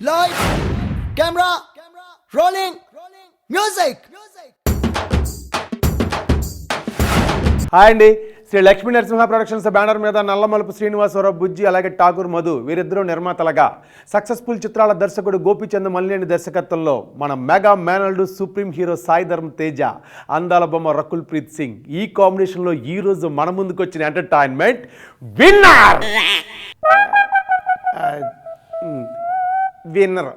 Light, camera, rolling, music. Hi అండి, Shri Lakshmi Narasimha productions banner మీద నల్లమలుపు శ్రీనివాసరావు బుజ్జి అలాగే ఠాకూర్ మధు వీరిద్దరూ నిర్మాతలుగా సక్సెస్ఫుల్ చిత్రాల దర్శకుడు గోపీచంద్ మల్లేని దర్శకత్వంలో మన మెగా మేనల్డ్ సుప్రీం హీరో సాయి ధర్మ తేజ, అందాల బొమ్మ రకుల్ ప్రీత్ సింగ్ ఈ కాంబినేషన్లో ఈ రోజు మన ముందుకు వచ్చిన ఎంటర్టైన్మెంట్ విన్నర్ విన్నర్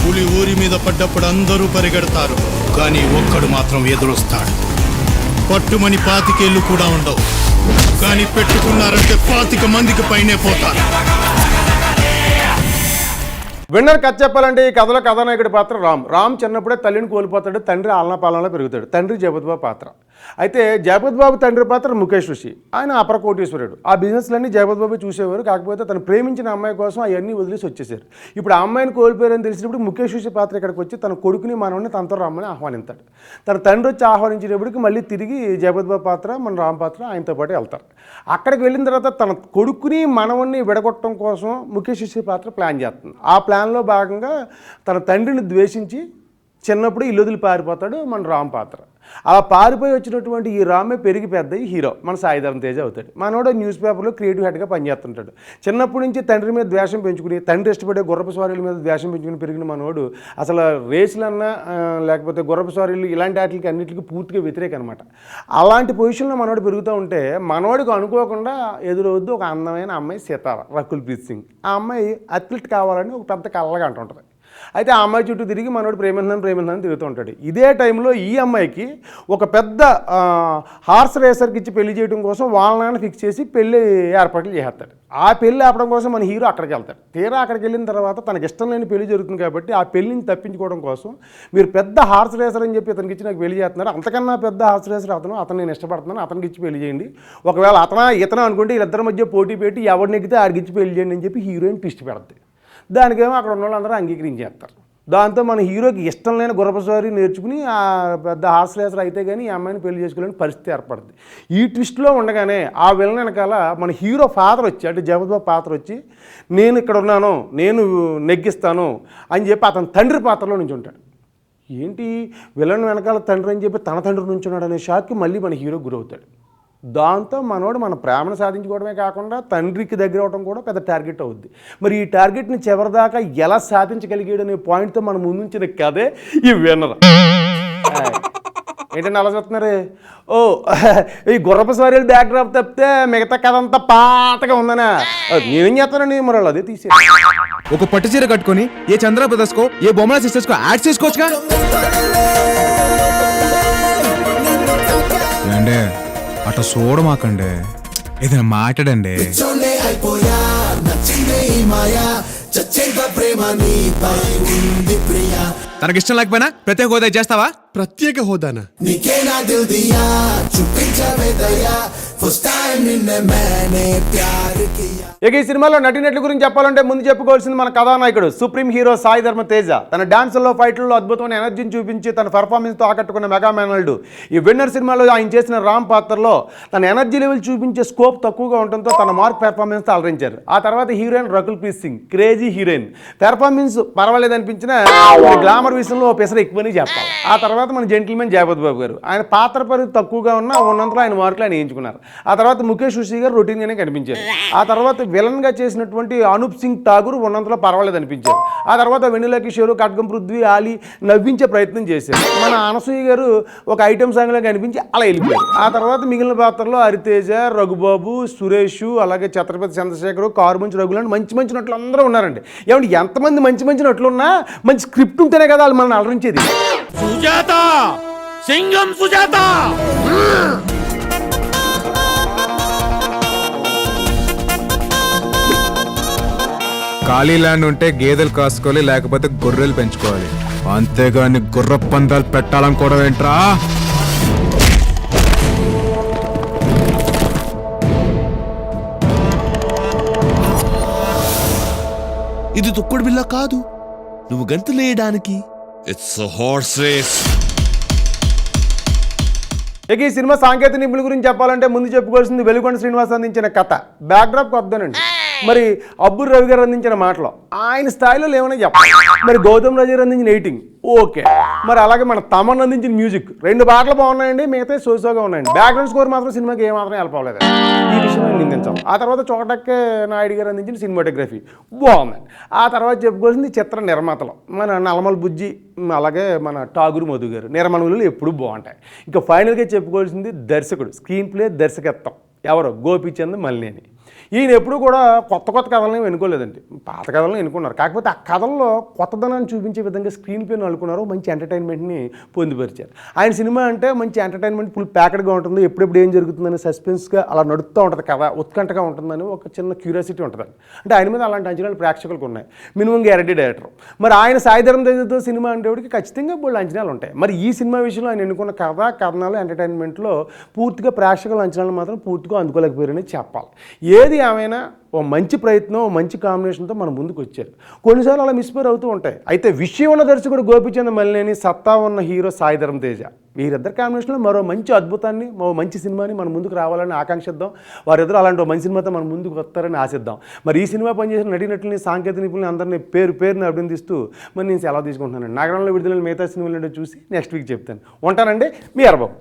పులి ఊరి మీద పడ్డప్పుడు అందరూ పరిగెడతారు, కానీ ఒక్కడు మాత్రం ఎదురొస్తాడు. పట్టుమని 25 ఏళ్ళు కూడా ఉండవు, కానీ పెట్టుకున్నారంటే 25 మందికి పైనే పోతారు. విన్నర్ కథ చెప్పాలంటే ఈ కథలో కథానాయకుడి పాత్ర రామ్ చిన్నప్పుడే తల్లిని కోల్పోతాడు, తండ్రి ఆలనా పాలనలో పెరుగుతాడు. తండ్రి జగపతిబాబు పాత్ర. అయితే జగపతిబాబు తండ్రి పాత్ర ముఖేష్ ఋషి. ఆయన అపర కోటీశ్వరుడు. ఆ బిజినెస్లన్నీ జగపతిబాబు చూసేవారు. కాకపోతే తను ప్రేమించిన అమ్మాయి కోసం అవన్నీ వదిలేసి వచ్చేసారు. ఇప్పుడు ఆ అమ్మాయిని కోల్పోయారని తెలిసినప్పుడు ముఖేష్ ఋషి పాత్ర ఇక్కడికి వచ్చి తన కొడుకుని మనవని తనతో రమ్మని ఆహ్వానిస్తాడు. తన తండ్రి వచ్చి ఆహ్వానించేటప్పటికి మళ్ళీ తిరిగి జగపతిబాబు పాత్ర మన రామ్ పాత్ర ఆయనతో పాటు వెళ్తారు. అక్కడికి వెళ్ళిన తర్వాత తన కొడుకుని మనవన్ని విడగొట్టడం కోసం ముఖేష్ ఋషి పాత్ర ప్లాన్ చేస్తుంది. ఆ ప్లాన్లో భాగంగా తన తండ్రిని ద్వేషించి చిన్నప్పుడు ఇల్లు వదిలి పారిపోతాడు మన రామ్ పాత్ర. అలా పారిపోయి వచ్చినటువంటి ఈ రామే పెరిగి పెద్ద హీరో మన సాయి ధర్మ తేజ అవుతాడు. మనోడు న్యూస్ పేపర్లో క్రియేటివ్ హెడ్గా పనిచేస్తుంటాడు. చిన్నప్పటి నుంచి తండ్రి మీద ద్వేషం పెంచుకుని, తండ్రి ఇష్టపడే గుర్రపు స్వారీల మీద ద్వేషం పెంచుకుని పెరిగిన మనోడు అసలు రేసులన్నా లేకపోతే గుర్రపు స్వారీలు ఇలాంటి వాటికి అన్నింటికి పూర్తిగా వ్యతిరేక అనమాట. అలాంటి పొజిషన్లో మనోడు పెరుగుతూ ఉంటే మనోడికి అనుకోకుండా ఎదురవద్దు ఒక అందమైన అమ్మాయి సితార, రకుల్ ప్రీత్ సింగ్. ఆ అమ్మాయి అథ్లెట్ కావాలని ఒక పెద్ద కళ్ళగా అంటుంటుంది. అయితే ఆ అమ్మాయి చుట్టూ తిరిగి మనోడు ప్రేమిందని తిరుగుతూ ఉంటాడు. ఇదే టైంలో ఈ అమ్మాయికి ఒక పెద్ద హార్స్ రేసర్కి ఇచ్చి పెళ్లి చేయడం కోసం వాళ్ళ నాన్న ఫిక్స్ చేసి పెళ్లి ఏర్పాట్లు చేస్తాడు. ఆ పెళ్లి ఆపడం కోసం మన హీరో అక్కడికి వెళ్తాడు. తీరా అక్కడికి వెళ్ళిన తర్వాత తనకి ఇష్టం లేని పెళ్లి జరుగుతుంది కాబట్టి ఆ పెళ్లిని తప్పించుకోవడం కోసం మీరు పెద్ద హార్స్ రేసర్ అని చెప్పి అతనికి ఇచ్చి నాకు పెళ్లి చేస్తున్నారు, అంతకన్నా పెద్ద హార్స్ రేసర్ అతను నేను ఇష్టపడుతున్నాను, అతనికి ఇచ్చి పెళ్లి చేయండి, ఒకవేళ ఇతను అనుకుంటే వీళ్ళిద్దరి మధ్య పోటీ పెట్టి ఎవరిని ఎక్కితే ఆడికి ఇచ్చి పెళ్లి చేయండి అని చెప్పి హీరోయిన్ ట్విస్ట్ పెడుతుంది. దానికేమో అక్కడ ఉన్న వాళ్ళందరూ అంగీకరించేస్తారు. దాంతో మన హీరోకి ఇష్టం లేని గుర్రపస్వారీ నేర్చుకుని ఆ పెద్ద హార్స్ రేసర్ అయితే కానీ ఈ అమ్మాయిని పెళ్లి చేసుకోలేని పరిస్థితి ఏర్పడుతుంది. ఈ ట్విస్ట్లో ఉండగానే ఆ విలన్ వెనకాల మన హీరో ఫాదర్ వచ్చి, అంటే జగపతిబాబు పాత్ర వచ్చి నేను ఇక్కడ ఉన్నాను, నేను నెగ్గిస్తాను అని చెప్పి అతని తండ్రి పాత్రలో నుంచి ఉంటాడు. ఏంటి విలన్ వెనకాల తండ్రి అని చెప్పి తన తండ్రి నుంచి ఉన్నాడు అనే షాక్కి మళ్ళీ మన హీరో గురవుతాడు. దాంతో మనోడు మన ప్రేమను సాధించుకోవడమే కాకుండా తండ్రికి దగ్గర అవడం కూడా పెద్ద టార్గెట్ అవుద్ది. మరి ఈ టార్గెట్ని చివరిదాకా ఎలా సాధించగలిగాడు అనే పాయింట్తో మనం ముందుంచిన కథే ఈ విన్నర్. ఏంటంటే అలా చెప్తున్నారు? ఈ గుర్రపు స్వారీలు బ్యాక్డ్రాప్ తప్పితే మిగతా కథ అంతా పాతగా ఉందనా? నేనేం చేస్తానండి మరి అదే తీసే ఒక పట్టు చీర కట్టుకొని ఏ చంద్ర బ్రదర్స్కో ఏ బొమ్మల సిస్టర్స్కో యాడ్ చేసుకోవచ్చుగా. అంటే అట్లా చూడమాకండి, ఏదైనా మాట్లాడండి. తనకిష్టం లేకపోయినా ప్రత్యేక హోదా చేస్తావా? ప్రత్యేక హోదానా? ఇక ఈ సినిమాలో నటినట్ల గురించి చెప్పాలంటే ముందు చెప్పుకోవాల్సింది మన కథానాయకుడు సుప్రీం హీరో సాయి ధర్మ తేజ. తన డాన్సుల్లో ఫైట్లలో అద్భుతమైన ఎనర్జీని చూపించి తన పర్ఫార్మెన్స్తో ఆకట్టుకున్న మెగా మేనల్డ్. ఈ విన్నర్ సినిమాలో ఆయన చేసిన రామ్ పాత్రలో తన ఎనర్జీ లెవెల్ చూపించే స్కోప్ తక్కువగా ఉండటంతో తన మార్క్ పెర్ఫార్మెన్స్తో అలరించారు. ఆ తర్వాత heroine Rakul Preet Singh, crazy heroine. Performance పర్వాలేదు అనిపించిన గ్లామర్ విషయంలో పెసర ఎక్కువని చెప్పాలి. ఆ తర్వాత మన జెంటిల్మెన్ జగపతిబాబు గారు, ఆయన పాత్ర పరిధి తక్కువగా ఉన్నంతలో ఆయన మార్కులు ఆయన వేయించుకున్నారు. ఆ తర్వాత ముఖేష్ ఋషి గారు రొటీన్గానే కనిపించారు. ఆ తర్వాత విలన్గా చేసినటువంటి అనూప్ సింగ్ ఠాకూర్ ఉన్నంతలో పర్వాలేదు అనిపించారు. ఆ తర్వాత వెన్నెల కిషోర్, ఖడ్గం పృథ్వీ, ఆలీ నవ్వించే ప్రయత్నం చేశారు. మన అనసూయ గారు ఒక ఐటమ్ సాంగ్లో కనిపించి అలా వెళ్ళిపోయారు. ఆ తర్వాత మిగిలిన పాత్రలో హరితేజ, రఘుబాబు, సురేష్, అలాగే ఛత్రపతి చంద్రశేఖర్, కారుమంచి రఘులు అని మంచి నటులు అందరూ ఉన్నారండి. ఏమంటే ఎంతమంది మంచి నటులున్నా మంచి స్క్రిప్ట్ ఉంటేనే కదా వాళ్ళు మనల్ని అలరించేది. సుజాత, సింగం సుజాత. ఖాళీ ల్యాండ్ ఉంటే గేదెలు కాసుకోవాలి, లేకపోతే గొర్రెలు పెంచుకోవాలి. అంతేగాని గుర్ర పందాలు పెట్టాలనుకోవడం ఏంట్రా? ఇది తొక్కుడు బిల్ల కాదు, నువ్వు గంతులు వేయడానికి. It's horse race. ఇక ఈ సినిమా సాంకేతిక నిపుణుల గురించి చెప్పాలంటే ముందు చెప్పుకోవాల్సింది వెలుగొండ శ్రీనివాస్ అందించిన కథ. బ్యాక్డ్రాప్ కొద్దనండి. మరి అబ్బుర్ రవి గారు అందించిన మాటలు ఆయన స్థాయిలో ఏమైనా చెప్పాలి. మరి గౌతమ్ రాజు గారు అందించిన ఎడిటింగ్ ఓకే. మరి అలాగే మన తమన్ అందించిన మ్యూజిక్ 2 పాటలు బాగున్నాయండి, మిగతా సోసోగా ఉన్నాయండి. బ్యాక్గ్రౌండ్ స్కోర్ మాత్రం సినిమాకి ఏమాత్రం హెల్ప్ అవ్వలేదు. ఈ విషయంలో నిందించాం. ఆ తర్వాత చోటక్కే నాయుడు గారు అందించిన సినిమాటోగ్రఫీ బాగుందండి. ఆ తర్వాత చెప్పుకోవాల్సింది చిత్ర నిర్మాతలు మన నల్లమల బుజ్జి, అలాగే మన ఠాగూర్ మధు గారు నిర్మాణములు ఎప్పుడూ బాగుంటాయి. ఇంకా ఫైనల్గా చెప్పుకోవాల్సింది దర్శకుడు, స్క్రీన్ ప్లే దర్శకత్వం ఎవరు గోపీచంద్ మల్లేని. ఈయన ఎప్పుడు కూడా కొత్త కథలను ఎన్నుకోలేదండి, పాత కథలను ఎన్నుకున్నారు. కాకపోతే ఆ కథల్లో కొత్తదనాన్ని చూపించే విధంగా స్క్రీన్ ప్లేని అనుకున్నారు, మంచి ఎంటర్టైన్మెంట్ని పొందుపరిచారు. ఆయన సినిమా అంటే మంచి ఎంటర్టైన్మెంట్ ఫుల్ ప్యాకెడ్గా ఉంటుంది, ఎప్పుడెప్పుడు ఏం జరుగుతుందని సస్పెన్స్గా అలా నడుస్తూ ఉంటుంది, కథ ఉత్కంఠగా ఉంటుందని ఒక చిన్న క్యూరియాసిటీ ఉంటుందండి. అంటే ఆయన మీద అలాంటి అంచనాలు ప్రేక్షకులకు ఉన్నాయి, మినిమం గ్యారెంటీ డైరెక్టర్. మరి ఆయన సాయిధరం తేజతో సినిమా అంటే ఖచ్చితంగా బోల్డ్ అంచనాలు ఉంటాయి. మరి ఈ సినిమా విషయంలో ఆయన ఎన్నుకున్న కథనాలు ఎంటర్టైన్మెంట్లో పూర్తిగా ప్రేక్షకుల అంచనాలు మాత్రం పూర్తిగా అందుకోలేకపోయారని చెప్పాలి. ఏది ఏమైనా ఓ మంచి ప్రయత్నం, ఓ మంచి కాంబినేషన్తో మన ముందుకు వచ్చారు. కొన్నిసార్లు అలా మిస్ఫేర్ అవుతూ ఉంటాయి. అయితే విషయం ఉన్న దర్శకుడు గోపీచంద్ మల్లేని, సత్తా ఉన్న హీరో సాయిధరం తేజ, వీరిద్దరు కాంబినేషన్లో మరో మంచి అద్భుతాన్ని, మరో మంచి సినిమాని మన ముందుకు రావాలని ఆకాంక్షిద్దాం. వారిద్దరు అలాంటి మంచి సినిమాతో మన ముందుకు వస్తారని ఆశిద్దాం. మరి ఈ సినిమా పనిచేసిన నటీనటుల్ని, సాంకేతిక నిపుణులని అందరినీ పేరుని అభినందిస్తూ మరి నేను సెలవు తీసుకుంటున్నాను. నగరంలో విడుదలైన మిగతా సినిమాలు చూసి నెక్స్ట్ వీక్ చెప్తాను. ఉంటానండి, మీ అరబాబు.